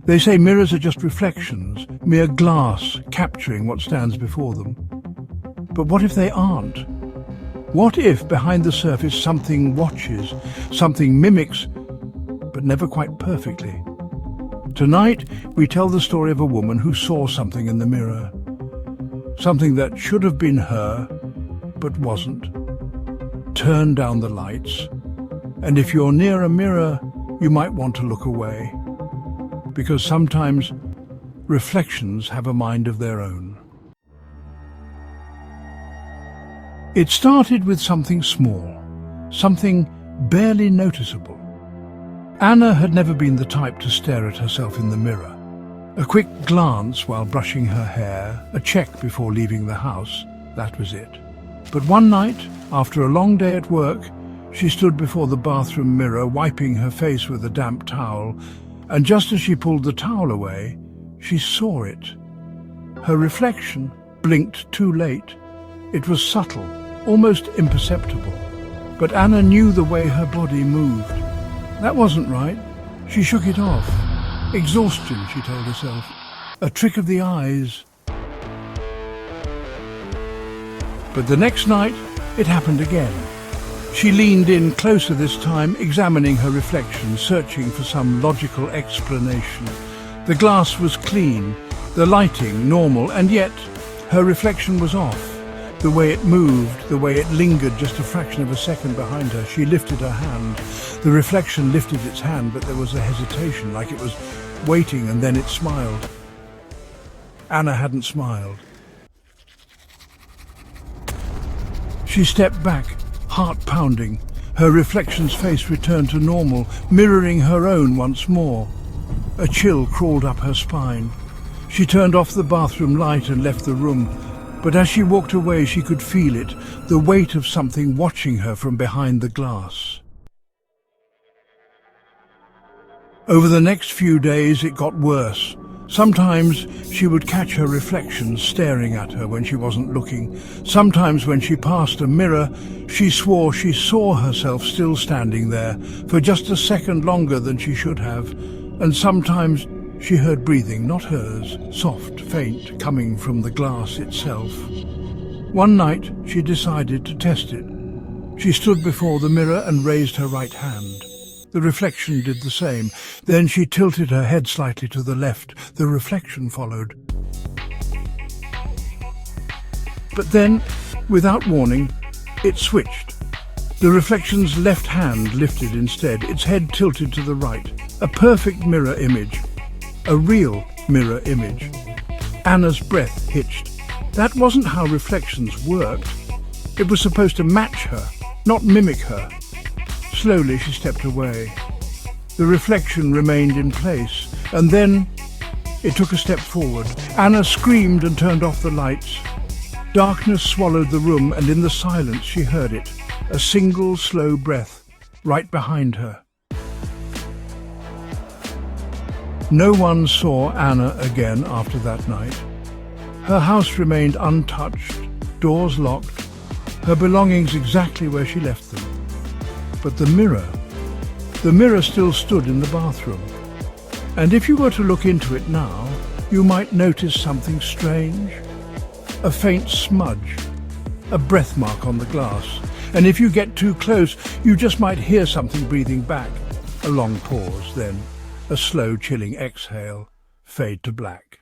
They say mirrors are just reflections, mere glass capturing what stands before them. But what if they aren't? What if behind the surface something watches, something mimics, but never quite perfectly? Tonight, we tell the story of a woman who saw something in the mirror. Something that should have been her, but wasn't. Turn down the lights, and if you're near a mirror, you might want to look away. Because sometimes reflections have a mind of their own. It started with something small, something barely noticeable. Anna had never been the type to stare at herself in the mirror. A quick glance while brushing her hair, a check before leaving the house, that was it. But one night, after a long day at work, she stood before the bathroom mirror, wiping her face with a damp towel, and just as she pulled the towel away, she saw it. Her reflection blinked too late. It was subtle, almost imperceptible, but Anna knew the way her body moved. That wasn't right. She shook it off. Exhaustion, she told herself. A trick of the eyes. But the next night, it happened again. She leaned in closer this time, examining her reflection, searching for some logical explanation. The glass was clean, the lighting normal, and yet her reflection was off. The way it moved, the way it lingered just a fraction of a second behind her. She lifted her hand. The reflection lifted its hand, but there was a hesitation, like it was waiting, and then it smiled. Anna hadn't smiled. She stepped back, heart pounding. Her reflection's face returned to normal, mirroring her own once more. A chill crawled up her spine. She turned off the bathroom light and left the room. But as she walked away, she could feel it, the weight of something watching her from behind the glass. Over the next few days, it got worse. Sometimes she would catch her reflection staring at her when she wasn't looking. Sometimes when she passed a mirror, she swore she saw herself still standing there for just a second longer than she should have. And sometimes she heard breathing, not hers, soft, faint, coming from the glass itself. One night, she decided to test it. She stood before the mirror and raised her right hand. The reflection did the same. Then she tilted her head slightly to the left. The reflection followed. But then, without warning, it switched. The reflection's left hand lifted instead, its head tilted to the right. A perfect mirror image. A real mirror image. Anna's breath hitched. That wasn't how reflections worked. It was supposed to match her, not mimic her. Slowly she stepped away. The reflection remained in place, and then it took a step forward. Anna screamed and turned off the lights. Darkness swallowed the room, and in the silence she heard it, a single slow breath right behind her. No one saw Anna again after that night. Her house remained untouched, doors locked, her belongings exactly where she left them. But the mirror still stood in the bathroom. And if you were to look into it now, you might notice something strange. A faint smudge, a breath mark on the glass. And if you get too close, you just might hear something breathing back. A long pause, then a slow, chilling exhale, fade to black.